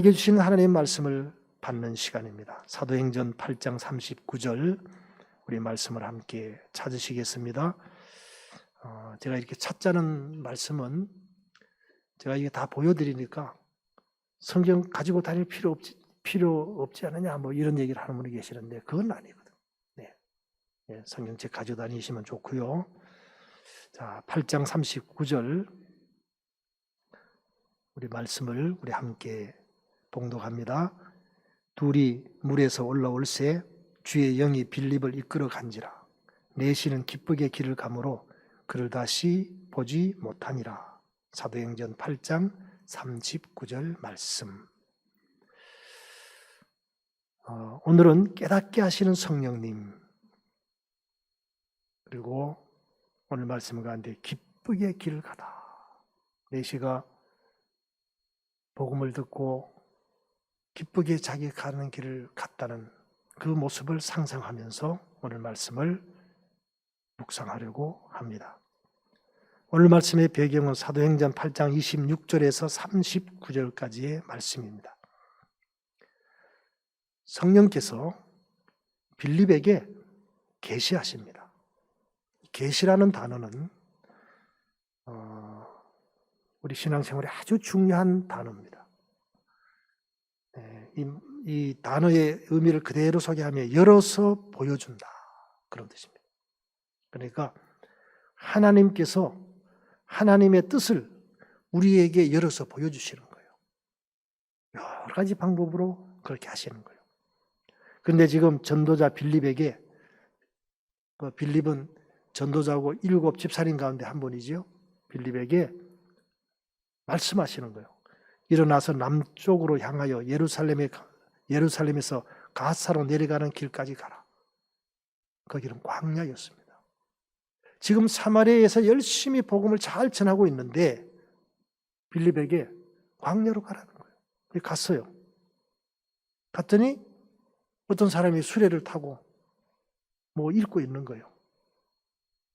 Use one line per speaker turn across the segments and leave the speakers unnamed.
우리에게 주신 하나님의 말씀을 받는 시간입니다. 사도행전 8장 39절 우리 말씀을 함께 찾으시겠습니다. 제가 이렇게 찾자는 말씀은 제가 이게 다 보여드리니까 성경 가지고 다닐 필요 없지 않느냐 뭐 이런 얘기를 하는 분이 계시는데 그건 아니거든. 네, 성경책 가지고 다니시면 좋고요. 자, 8장 39절 우리 말씀을 우리 함께 봉독합니다. 둘이 물에서 올라올새 주의 영이 빌립을 이끌어 간지라. 내시는 기쁘게 길을 가므로 그를 다시 보지 못하니라. 사도행전 8장 39절 말씀. 오늘은 깨닫게 하시는 성령님, 그리고 오늘 말씀 가운데 기쁘게 길을 가다. 내시가 복음을 듣고 기쁘게 자기 가는 길을 갔다는 그 모습을 상상하면서 오늘 말씀을 묵상하려고 합니다. 오늘 말씀의 배경은 사도행전 8장 26절에서 39절까지의 말씀입니다. 성령께서 빌립에게 계시하십니다. 계시라는 단어는 우리 신앙생활에 아주 중요한 단어입니다. 이 단어의 의미를 그대로 소개하며 열어서 보여준다, 그런 뜻입니다. 그러니까 하나님께서 하나님의 뜻을 우리에게 열어서 보여주시는 거예요. 여러 가지 방법으로 그렇게 하시는 거예요. 그런데 지금 전도자 빌립에게, 빌립은 전도자고 7 집사님 가운데 한 분이죠. 빌립에게 말씀하시는 거예요. 일어나서 남쪽으로 향하여 예루살렘에서 가사로 내려가는 길까지 가라. 그 길은 광야였습니다. 지금 사마리아에서 열심히 복음을 잘 전하고 있는데 빌립에게 광야로 가라는 거예요. 갔어요. 갔더니 어떤 사람이 수레를 타고 뭐 읽고 있는 거예요.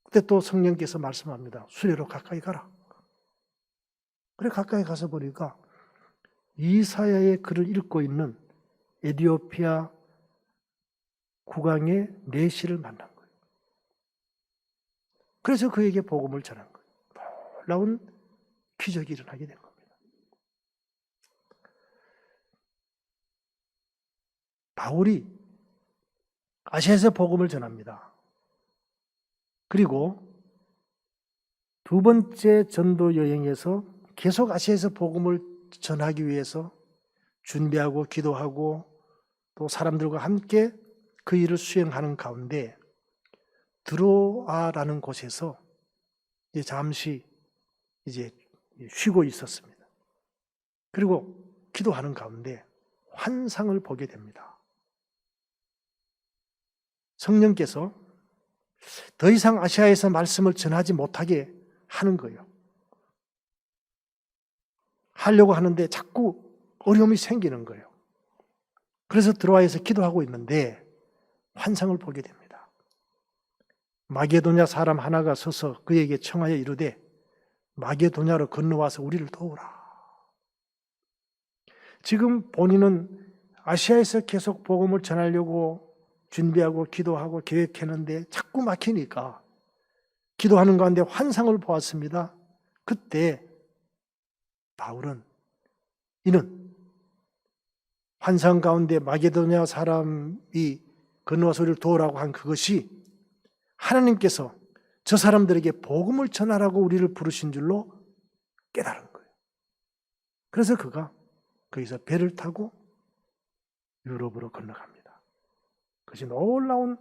그때 또 성령께서 말씀합니다. 수레로 가까이 가라. 그래 가까이 가서 보니까 이사야의 글을 읽고 있는 에티오피아 국왕의 내시를 만난 거예요. 그래서 그에게 복음을 전한 거예요. 놀라운 기적이 일어나게 된 겁니다. 바울이 아시아에서 복음을 전합니다. 그리고 두 번째 전도 여행에서 계속 아시아에서 복음을 전하기 위해서 준비하고 기도하고 또 사람들과 함께 그 일을 수행하는 가운데 드로아라는 곳에서 이제 잠시 쉬고 있었습니다. 그리고 기도하는 가운데 환상을 보게 됩니다. 성령께서 더 이상 아시아에서 말씀을 전하지 못하게 하는 거예요. 하려고 하는데 자꾸 어려움이 생기는 거예요. 그래서 드로아에서 기도하고 있는데 환상을 보게 됩니다. 마게도냐 사람 하나가 서서 그에게 청하여 이르되 마게도냐로 건너와서 우리를 도우라. 지금 본인은 아시아에서 계속 복음을 전하려고 준비하고 기도하고 계획했는데 자꾸 막히니까 기도하는 가운데 환상을 보았습니다. 그때 바울은 이는 환상 가운데 마게도냐 사람이 건너와서 우리를 도우라고 한 그것이 하나님께서 저 사람들에게 복음을 전하라고 우리를 부르신 줄로 깨달은 거예요. 그래서 그가 거기서 배를 타고 유럽으로 건너갑니다. 그것이 놀라운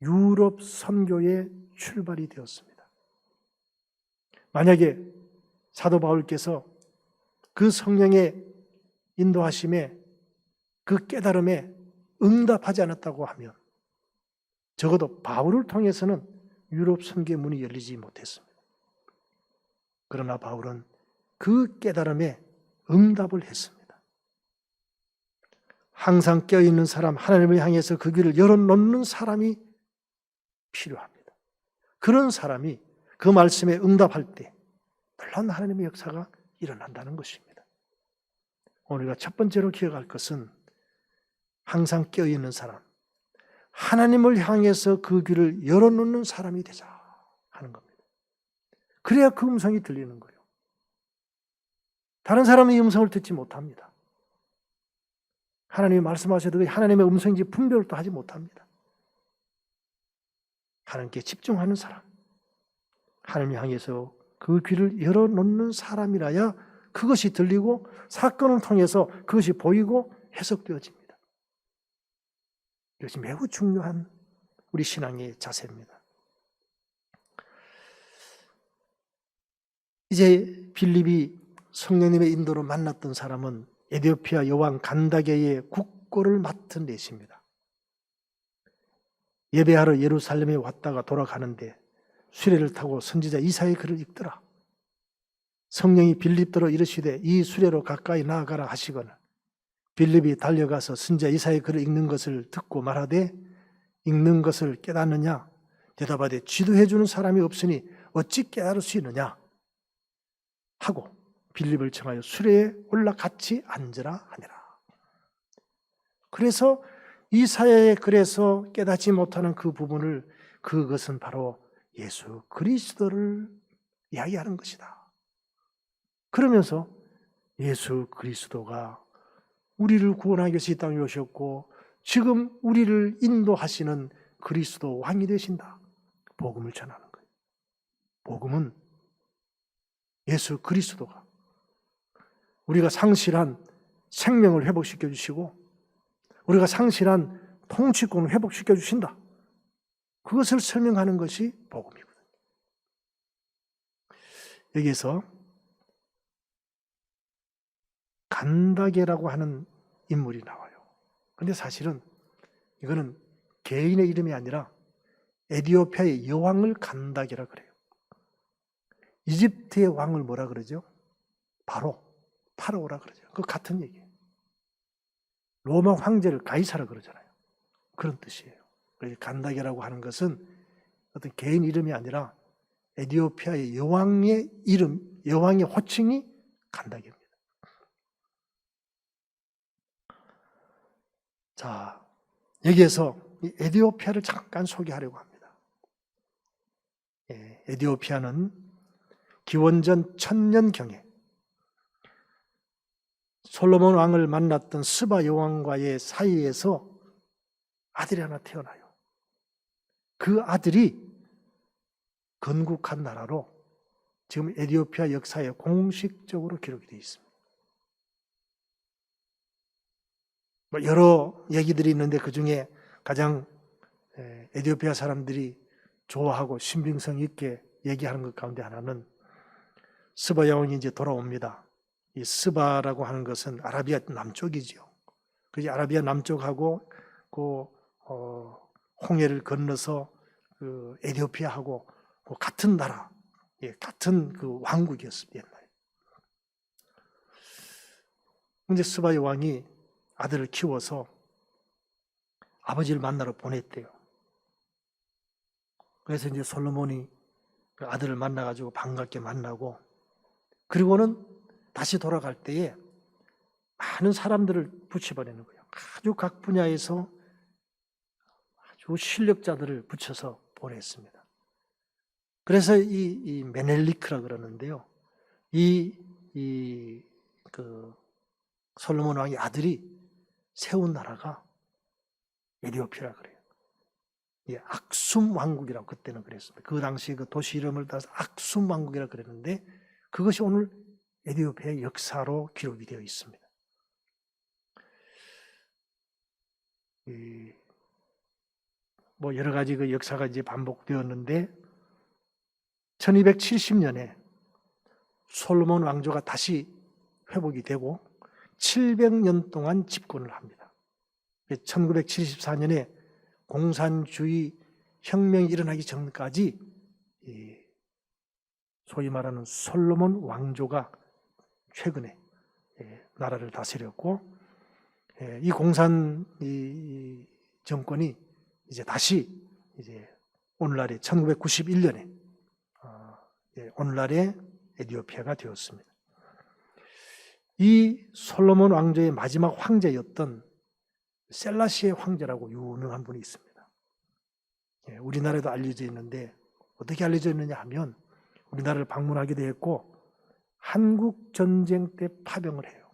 유럽 선교의 출발이 되었습니다. 만약에 사도 바울께서 그 성령의 인도하심에 그 깨달음에 응답하지 않았다고 하면 적어도 바울을 통해서는 유럽 선교의 문이 열리지 못했습니다. 그러나 바울은 그 깨달음에 응답을 했습니다. 항상 깨어있는 사람, 하나님을 향해서 그 길을 열어놓는 사람이 필요합니다. 그런 사람이 그 말씀에 응답할 때 놀라운 하나님의 역사가 일어난다는 것입니다. 우리가 첫 번째로 기억할 것은 항상 깨어있는 사람, 하나님을 향해서 그 귀를 열어놓는 사람이 되자 하는 겁니다. 그래야 그 음성이 들리는 거예요. 다른 사람의 음성을 듣지 못합니다. 하나님이 말씀하셔도 하나님의 음성인지 분별을 또 하지 못합니다. 하나님께 집중하는 사람, 하나님 향해서 그 귀를 열어놓는 사람이라야 그것이 들리고 사건을 통해서 그것이 보이고 해석되어집니다. 이것이 매우 중요한 우리 신앙의 자세입니다. 이제 빌립이 성령님의 인도로 만났던 사람은 에디오피아 여왕 간다게의 국고를 맡은 넷입니다. 예배하러 예루살렘에 왔다가 돌아가는데 수레를 타고 선지자 이사야의 글을 읽더라. 성령이 빌립더러 이르시되 이 수레로 가까이 나아가라 하시거늘 빌립이 달려가서 선지자 이사야의 글을 읽는 것을 듣고 말하되 읽는 것을 깨닫느냐 대답하되 지도해 주는 사람이 없으니 어찌 깨달을 수 있느냐 하고 빌립을 청하여 수레에 올라 같이 앉으라 하니라. 그래서 이사야의 글에서 깨닫지 못하는 그 부분을 그것은 바로 예수 그리스도를 이야기하는 것이다. 그러면서 예수 그리스도가 우리를 구원하기 위해서 이 땅에 오셨고 지금 우리를 인도하시는 그리스도 왕이 되신다. 복음을 전하는 거예요. 복음은 예수 그리스도가 우리가 상실한 생명을 회복시켜 주시고 우리가 상실한 통치권을 회복시켜 주신다. 그것을 설명하는 것이 복음이거든요. 여기에서 간다게라고 하는 인물이 나와요. 그런데 사실은 이거는 개인의 이름이 아니라 에디오피아의 여왕을 간다게라 그래요. 이집트의 왕을 뭐라 그러죠? 파라오라 그러죠. 그 같은 얘기예요. 로마 황제를 가이사라 그러잖아요. 그런 뜻이에요. 간다게라고 하는 것은 어떤 개인 이름이 아니라 에디오피아의 여왕의 이름, 여왕의 호칭이 간다게입니다. 자, 여기에서 이 에디오피아를 잠깐 소개하려고 합니다. 에디오피아는 기원전 1000년경에 솔로몬 왕을 만났던 스바 여왕과의 사이에서 아들이 하나 태어나요. 그 아들이 건국한 나라로 지금 에디오피아 역사에 공식적으로 기록이 되어 있습니다. 여러 얘기들이 있는데 그 중에 가장 에디오피아 사람들이 좋아하고 신빙성 있게 얘기하는 것 가운데 하나는 스바 여왕이 이제 돌아옵니다. 이 스바라고 하는 것은 아라비아 남쪽이죠. 그래서 아라비아 남쪽하고 그 홍해를 건너서 그 에디오피아하고 그 같은 나라, 같은 그 왕국이었습니다. 옛날에. 근데 스바 여왕이 아들을 키워서 아버지를 만나러 보냈대요. 그래서 이제 솔로몬이 그 아들을 만나가지고 반갑게 만나고 그리고는 다시 돌아갈 때에 많은 사람들을 붙여버리는 거예요. 아주 각 분야에서 아주 실력자들을 붙여서 보냈습니다. 그래서 이 메넬리크라 그러는데요. 그 솔로몬 왕의 아들이 세운 나라가 에디오피아라 그래요. 악숨 왕국이라고 그때는 그랬습니다. 그 당시에 그 도시 이름을 따서 악숨 왕국이라고 그랬는데 그것이 오늘 에디오피아의 역사로 기록이 되어 있습니다. 뭐 여러 가지 그 역사가 이제 반복되었는데 1270년에 솔로몬 왕조가 다시 회복이 되고 700년 동안 집권을 합니다. 1974년에 공산주의 혁명이 일어나기 전까지 소위 말하는 솔로몬 왕조가 최근에 나라를 다스렸고 이 공산 정권이 이제 다시 이제 오늘날의 1991년에 오늘날의 에디오피아가 되었습니다. 이 솔로몬 왕조의 마지막 황제였던 셀라시의 황제라고 유명한 분이 있습니다. 우리나라에도 알려져 있는데 어떻게 알려져 있느냐 하면 우리나라를 방문하기도 했고 한국 전쟁 때 파병을 해요.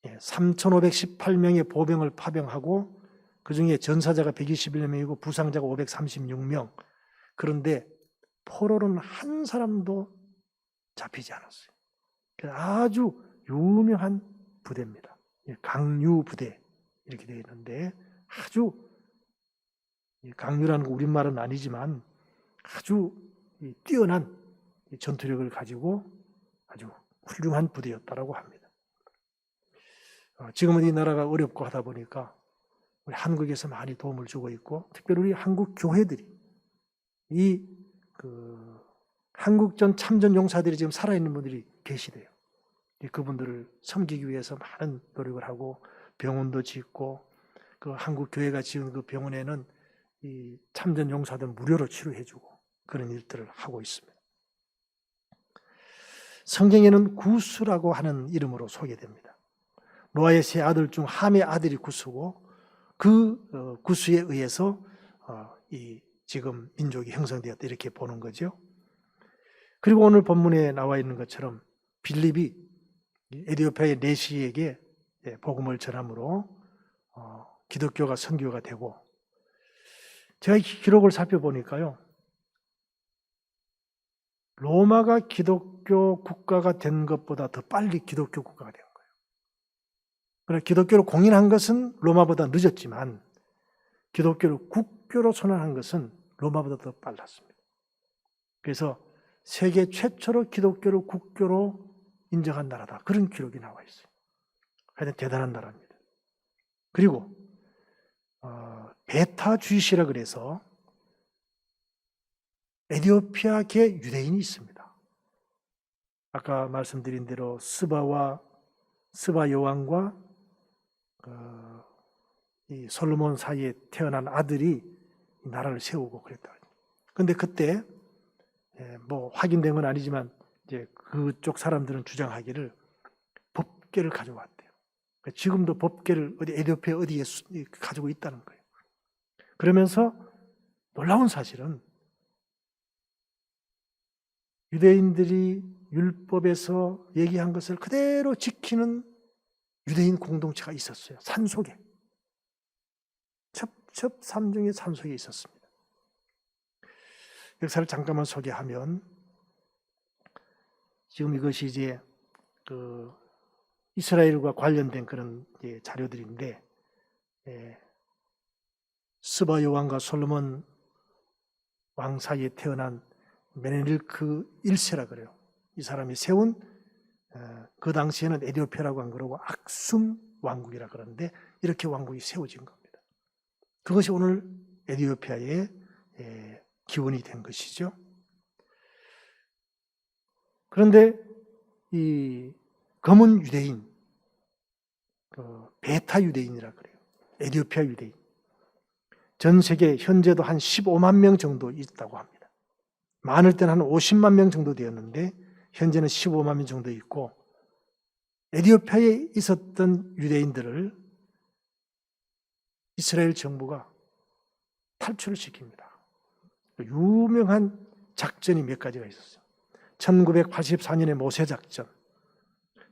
3,518명의 보병을 파병하고 그중에 전사자가 121명이고 부상자가 536명. 그런데 포로는 한 사람도 잡히지 않았어요. 아주 유명한 부대입니다. 강유부대 이렇게 되어 있는데 아주 강유라는 거 우리말은 아니지만 아주 뛰어난 전투력을 가지고 아주 훌륭한 부대였다고 합니다. 지금은 이 나라가 어렵고 하다 보니까 우리 한국에서 많이 도움을 주고 있고 특별히 우리 한국 교회들이 이 한국전 참전 용사들이 지금 살아있는 분들이 계시대요. 그분들을 섬기기 위해서 많은 노력을 하고 병원도 짓고 그 한국 교회가 지은 그 병원에는 이 참전 용사들 무료로 치료해주고 그런 일들을 하고 있습니다. 성경에는 구스라고 하는 이름으로 소개됩니다. 노아의 세 아들 중 함의 아들이 구스고 그 구스에 의해서 이 지금 민족이 형성되었다 이렇게 보는 거죠. 그리고 오늘 본문에 나와 있는 것처럼 빌립이 에디오피아의 내시에게 복음을 전함으로 기독교가 선교가 되고 제가 기록을 살펴보니까요. 로마가 기독교 국가가 된 것보다 더 빨리 기독교 국가가 된 거예요. 그러나 기독교를 공인한 것은 로마보다 늦었지만 기독교를 국교로 선언한 것은 로마보다 더 빨랐습니다. 그래서 세계 최초로 기독교를 국교로 인정한 나라다. 그런 기록이 나와 있어요. 하여튼 대단한 나라입니다. 그리고 베타 주이시라 그래서 에디오피아계 유대인이 있습니다. 아까 말씀드린 대로 스바 여왕과 이 솔로몬 사이에 태어난 아들이 이 나라를 세우고 그랬다. 그런데 그때 뭐 확인된 건 아니지만 이제 그쪽 사람들은 주장하기를 법궤를 가져왔대요. 지금도 법궤를 에디오피아 어디에 가지고 있다는 거예요. 그러면서 놀라운 사실은 유대인들이 율법에서 얘기한 것을 그대로 지키는 유대인 공동체가 있었어요. 산속에. 첩첩산중의 산속에 있었습니다. 역사를 잠깐만 소개하면 지금 이것이 이제 이스라엘과 관련된 그런 자료들인데 스바 여왕과 솔로몬 왕 사이에 태어난 메네릴크 1세라 그래요. 이 사람이 세운 그 당시에는 에디오피아라고 한 거라고 악숨 왕국이라 그러는데 이렇게 왕국이 세워진 겁니다. 그것이 오늘 에디오피아의 기원이 된 것이죠. 그런데 이 검은 유대인, 베타 유대인이라 그래요. 에디오피아 유대인. 전 세계 현재도 한 15만 명 정도 있다고 합니다. 많을 때는 한 50만 명 정도 되었는데 현재는 15만 명 정도 있고 에디오피아에 있었던 유대인들을 이스라엘 정부가 탈출을 시킵니다. 유명한 작전이 몇 가지가 있었어요. 1984년에 모세 작전,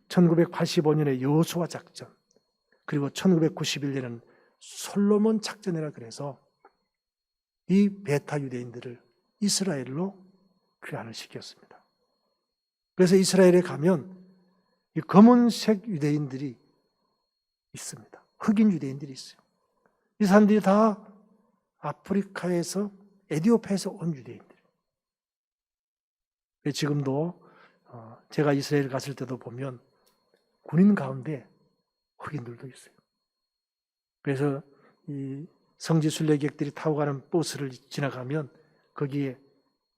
1985년에 여호수아 작전, 그리고 1991년에는 솔로몬 작전이라 그래서 이 베타 유대인들을 이스라엘로 귀환을 시켰습니다. 그래서 이스라엘에 가면 이 검은색 유대인들이 있습니다. 흑인 유대인들이 있어요. 이 사람들이 다 아프리카에서 에디오피아에서 온 유대인들. 지금도 제가 이스라엘 갔을 때도 보면 군인 가운데 흑인들도 있어요. 그래서 이 성지 순례객들이 타고 가는 버스를 지나가면 거기에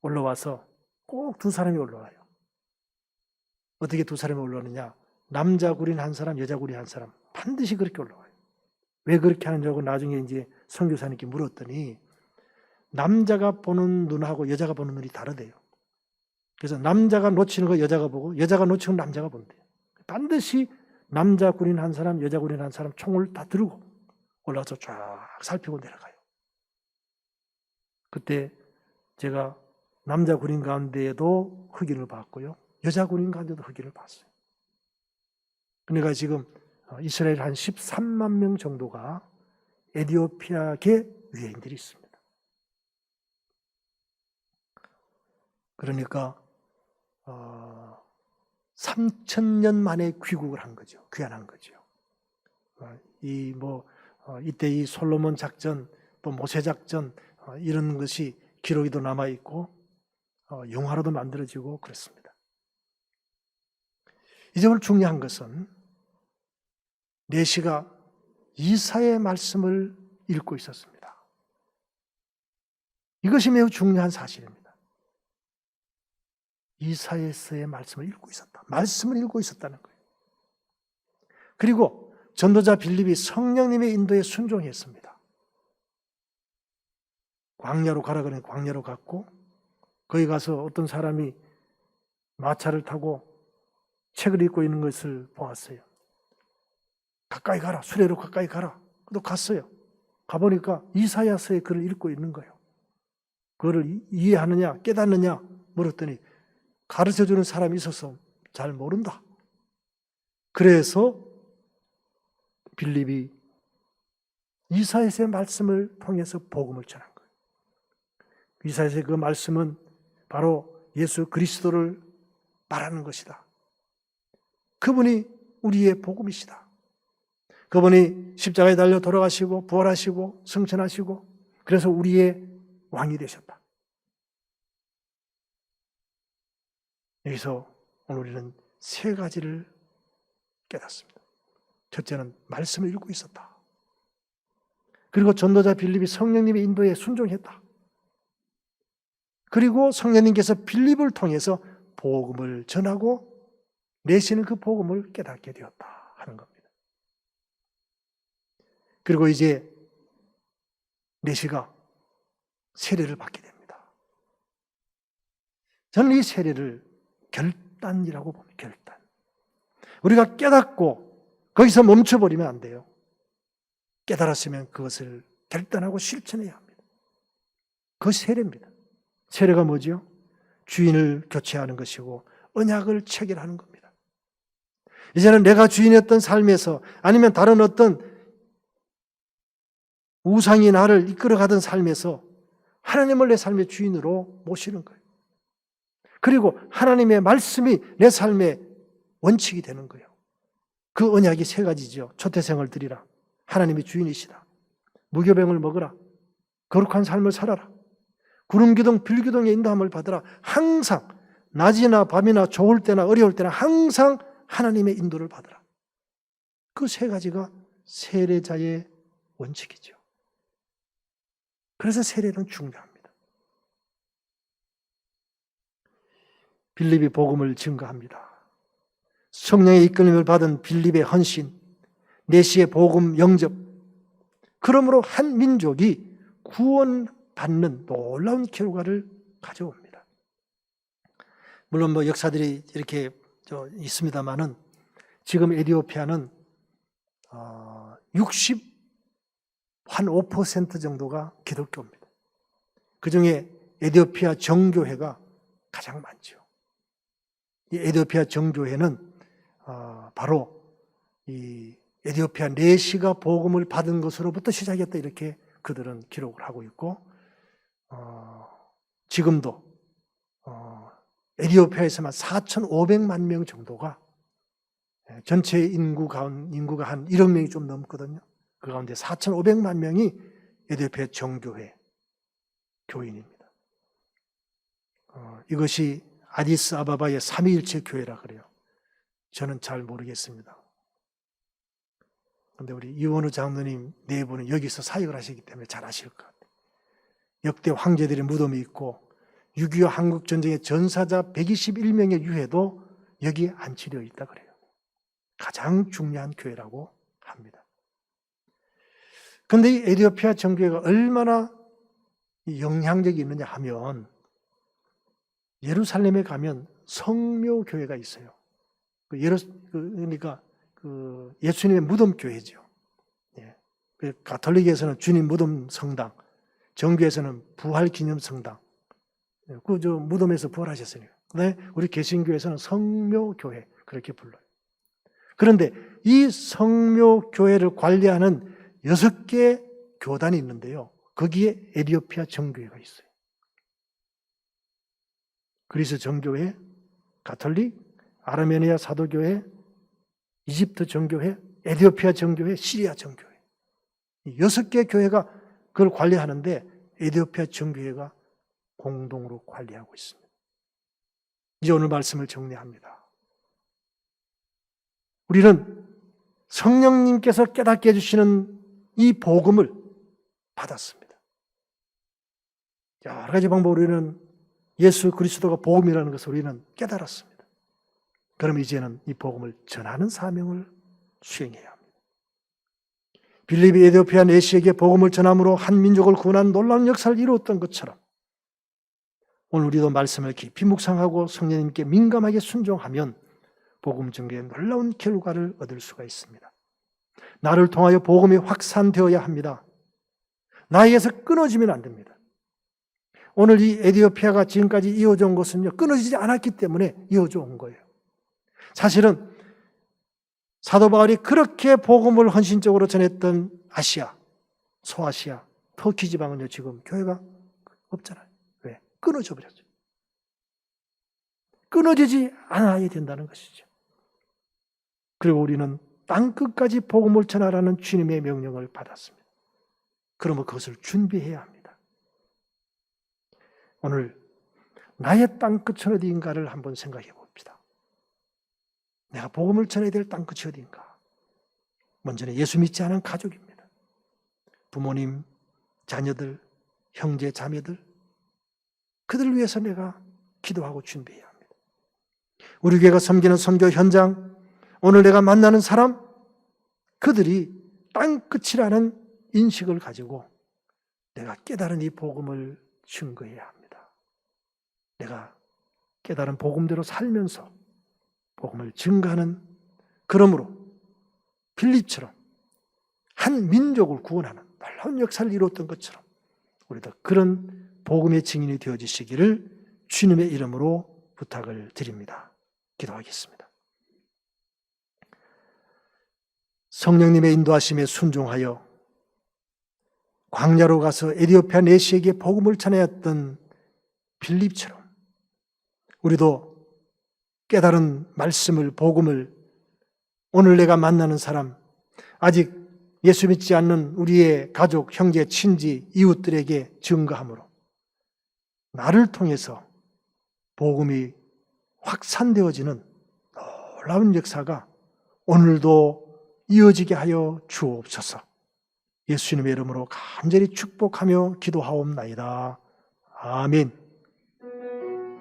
올라와서 꼭 두 사람이 올라와요. 어떻게 두 사람이 올라오느냐? 남자 군인 한 사람, 여자 군인 한 사람. 반드시 그렇게 올라와요. 왜 그렇게 하느냐고 나중에 이제 선교사님께 물었더니 남자가 보는 눈하고 여자가 보는 눈이 다르대요. 그래서 남자가 놓치는 거 여자가 보고 여자가 놓치는 거 남자가 본대요. 반드시 남자 군인 한 사람, 여자 군인 한 사람 총을 다 들고 올라가서 쫙 살피고 내려가요. 그때 제가 남자 군인 가운데에도 흑인을 봤고요. 여자 군인 가운데도 흑인을 봤어요. 그러니까 지금 이스라엘 한 13만 명 정도가 에티오피아계 유대인들이 있습니다. 그러니까 3,000년 만에 귀국을 한 거죠. 귀환한 거죠. 이때 이 솔로몬 작전, 또 모세 작전 이런 것이 기록에도 남아 있고 영화로도 만들어지고 그렇습니다. 이제 오늘 중요한 것은 내시가 이사야의 말씀을 읽고 있었습니다. 이것이 매우 중요한 사실입니다. 이사야서의 말씀을 읽고 있었다. 말씀을 읽고 있었다는 거예요. 그리고 전도자 빌립이 성령님의 인도에 순종했습니다. 광야로 가라 그러니 광야로 갔고, 거기 가서 어떤 사람이 마차를 타고 책을 읽고 있는 것을 보았어요. 가까이 가라, 수레로 가까이 가라. 또 갔어요. 가보니까 이사야서의 글을 읽고 있는 거예요. 그거를 이해하느냐 깨닫느냐 물었더니 가르쳐주는 사람이 있어서 잘 모른다. 그래서 빌립이 이사야서의 말씀을 통해서 복음을 전한 거예요. 이사야서의 그 말씀은 바로 예수 그리스도를 말하는 것이다. 그분이 우리의 복음이시다. 그분이 십자가에 달려 돌아가시고 부활하시고 승천하시고 그래서 우리의 왕이 되셨다. 여기서 오늘 우리는 세 가지를 깨닫습니다. 첫째는 말씀을 읽고 있었다. 그리고 전도자 빌립이 성령님의 인도에 순종했다. 그리고 성령님께서 빌립을 통해서 복음을 전하고 내시는 그 복음을 깨닫게 되었다 하는 겁니다. 그리고 이제 내시가 세례를 받게 됩니다. 저는 이 세례를 결단이라고 봅니다. 결단. 우리가 깨닫고 거기서 멈춰버리면 안 돼요. 깨달았으면 그것을 결단하고 실천해야 합니다. 그것이 세례입니다. 세례가 뭐죠? 주인을 교체하는 것이고 언약을 체결하는 겁니다. 이제는 내가 주인이었던 삶에서 아니면 다른 어떤 우상이 나를 이끌어가던 삶에서 하나님을 내 삶의 주인으로 모시는 거예요. 그리고 하나님의 말씀이 내 삶의 원칙이 되는 거예요. 그 언약이 세 가지죠. 초태생을 드리라. 하나님이 주인이시다. 무교병을 먹으라. 거룩한 삶을 살아라. 구름기둥 불기둥의 인도함을 받으라. 항상 낮이나 밤이나 좋을 때나 어려울 때나 항상 하나님의 인도를 받으라. 그 세 가지가 세례자의 원칙이죠. 그래서 세례는 중요합니다. 빌립이 복음을 증거합니다. 성령의 이끌림을 받은 빌립의 헌신, 내시의 복음 영접, 그러므로 한 민족이 구원받는 놀라운 결과를 가져옵니다. 물론 역사들이 이렇게 있습니다만은 지금 에티오피아는 5% 정도가 기독교입니다. 그 중에 에티오피아 정교회가 가장 많죠. 이 에티오피아 정교회는 바로 이 에티오피아 내시가 복음을 받은 것으로부터 시작했다 이렇게 그들은 기록을 하고 있고 지금도 에티오피아에서만 4,500만 명 정도가 전체 인구가 한 1억 명이 좀 넘거든요. 그 가운데 4,500만 명이 에티오피아 정교회 교인입니다. 이것이 아디스아바바의 삼위일체 교회라 그래요. 저는 잘 모르겠습니다. 그런데 우리 이원우 장로님 네 분은 여기서 사역을 하시기 때문에 잘 아실 것 같아요. 역대 황제들의 무덤이 있고 6.25 한국전쟁의 전사자 121명의 유해도 여기에 안치되어 있다 그래요. 가장 중요한 교회라고 합니다. 그런데 이 에티오피아 정교회가 얼마나 영향력이 있느냐 하면 예루살렘에 가면 성묘교회가 있어요. 그러니까 예수님의 무덤 교회죠. 예. 가톨릭에서는 주님 무덤 성당, 정교에서는 부활 기념 성당. 무덤에서 부활하셨으니까. 그다음에 우리 개신교에서는 성묘교회 그렇게 불러요. 그런데 이 성묘교회를 관리하는 6개 교단이 있는데요. 거기에 에티오피아 정교회가 있어요. 그리스 정교회, 가톨릭, 아르메니아 사도교회, 이집트 정교회, 에티오피아 정교회, 시리아 정교회. 이 6개 교회가 그걸 관리하는데 에티오피아 정교회가 공동으로 관리하고 있습니다. 이제 오늘 말씀을 정리합니다. 우리는 성령님께서 깨닫게 해주시는 이 복음을 받았습니다. 여러 가지 방법으로 우리는 예수 그리스도가 복음이라는 것을 우리는 깨달았습니다. 그럼 이제는 이 복음을 전하는 사명을 수행해야 합니다. 빌립이 에티오피아 내시에게 복음을 전함으로 한 민족을 구원한 놀라운 역사를 이루었던 것처럼 오늘 우리도 말씀을 깊이 묵상하고 성령님께 민감하게 순종하면 복음 전개의 놀라운 결과를 얻을 수가 있습니다. 나를 통하여 복음이 확산되어야 합니다. 나에게서 끊어지면 안 됩니다. 오늘 이 에티오피아가 지금까지 이어져 온 것은요, 끊어지지 않았기 때문에 이어져 온 거예요. 사실은 사도 바울이 그렇게 복음을 헌신적으로 전했던 아시아, 소아시아, 터키 지방은요, 지금 교회가 없잖아요. 왜? 끊어져 버렸죠. 끊어지지 않아야 된다는 것이죠. 그리고 우리는 땅끝까지 복음을 전하라는 주님의 명령을 받았습니다. 그러면 그것을 준비해야 합니다. 오늘 나의 땅끝은 어디인가를 한번 생각해 봅시다. 내가 복음을 전해야 될 땅끝이 어디인가? 먼저는 예수 믿지 않은 가족입니다. 부모님, 자녀들, 형제, 자매들, 그들을 위해서 내가 기도하고 준비해야 합니다. 우리 교회가 섬기는 선교 현장, 오늘 내가 만나는 사람, 그들이 땅끝이라는 인식을 가지고 내가 깨달은 이 복음을 증거해야 합니다. 내가 깨달은 복음대로 살면서 복음을 증거하는, 그러므로 빌립처럼 한 민족을 구원하는 놀라운 역사를 이루었던 것처럼 우리도 그런 복음의 증인이 되어지시기를 주님의 이름으로 부탁을 드립니다. 기도하겠습니다. 성령님의 인도하심에 순종하여 광야로 가서 에티오피아 내시에게 복음을 전하였던 빌립처럼 우리도 깨달은 말씀을, 복음을 오늘 내가 만나는 사람, 아직 예수 믿지 않는 우리의 가족, 형제, 친지, 이웃들에게 증거함으로 나를 통해서 복음이 확산되어지는 놀라운 역사가 오늘도 이어지게 하여 주옵소서. 예수님의 이름으로 간절히 축복하며 기도하옵나이다. 아멘.